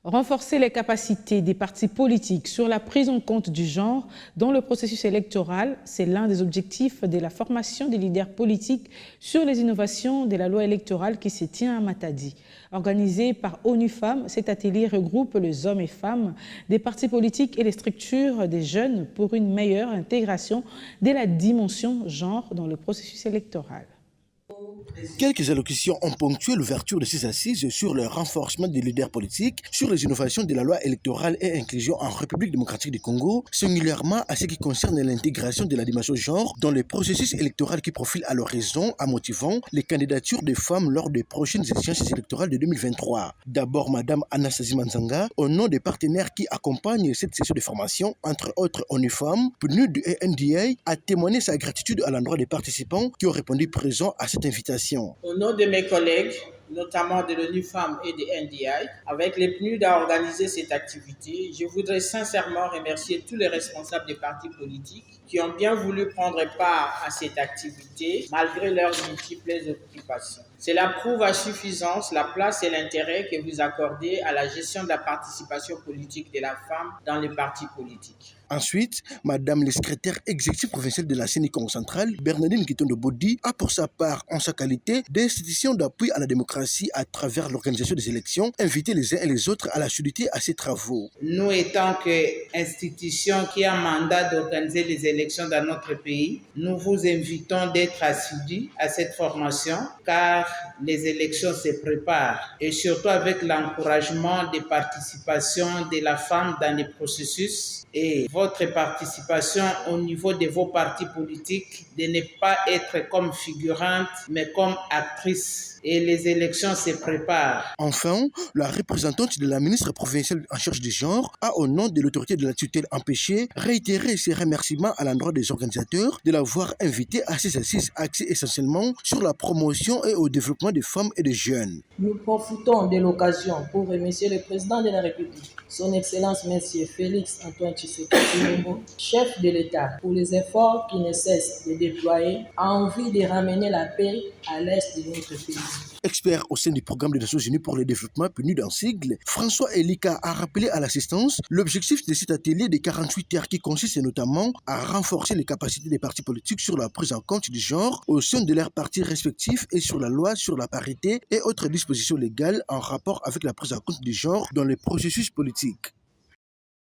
Renforcer les capacités des partis politiques sur la prise en compte du genre dans le processus électoral, c'est l'un des objectifs de la formation des leaders politiques sur les innovations de la loi électorale qui se tient à Matadi. Organisé par ONU Femmes, cet atelier regroupe les hommes et femmes des partis politiques et les structures des jeunes pour une meilleure intégration de la dimension genre dans le processus électoral. Quelques allocutions ont ponctué l'ouverture de ces assises sur le renforcement des leaders politiques, sur les innovations de la loi électorale et inclusion en République démocratique du Congo, singulièrement à ce qui concerne l'intégration de la dimension genre dans les processus électoraux qui profilent à l'horizon en motivant les candidatures des femmes lors des prochaines échéances électorales de 2023. D'abord, Madame Anastasie Manzanga, au nom des partenaires qui accompagnent cette session de formation, entre autres ONU Femmes, PNUD et NDA, a témoigné sa gratitude à l'endroit des participants qui ont répondu présents à cette invitation. Au nom de mes collègues, notamment de l'ONU Femmes et de NDI, avec les PNUD à organiser cette activité, je voudrais sincèrement remercier tous les responsables des partis politiques qui ont bien voulu prendre part à cette activité malgré leurs multiples occupations. Cela prouve à suffisance la place et l'intérêt que vous accordez à la gestion de la participation politique de la femme dans les partis politiques. Ensuite, Madame le secrétaire exécutif provincial de la CENI Congo centrale, Bernardine Guitondo Bodi, a pour sa part, en sa qualité d'institution d'appui à la démocratie à travers l'organisation des élections, invité les uns et les autres à l'assiduité à ces travaux. Nous, étant qu'institution qui a mandat d'organiser les élections dans notre pays, nous vous invitons d'être assidus à cette formation car les élections se préparent et surtout avec l'encouragement des participations de la femme dans les processus et votre participation au niveau de vos partis politiques de ne pas être comme figurante mais comme actrice et les élections se préparent. Enfin, la représentante de la ministre provinciale en charge du genre a, au nom de l'autorité de la tutelle empêchée, réitéré ses remerciements à l'endroit des organisateurs de l'avoir invité à ces assises axées essentiellement sur la promotion et au développement des femmes et des jeunes. Nous profitons de l'occasion pour remercier le président de la République, son Excellence M. Félix Antoine Tshisekedi, chef de l'État, pour les efforts qu'il ne cesse de déployer en vue de ramener la paix à l'est de notre pays. Expert au sein du programme des Nations Unies pour le développement, PNUD en sigle, François Elika a rappelé à l'assistance l'objectif de cet atelier de 48 heures qui consiste notamment à renforcer les capacités des partis politiques sur la prise en compte du genre au sein de leurs partis respectifs et sur la loi sur la parité et autres dispositions légales en rapport avec la prise en compte du genre dans les processus politiques.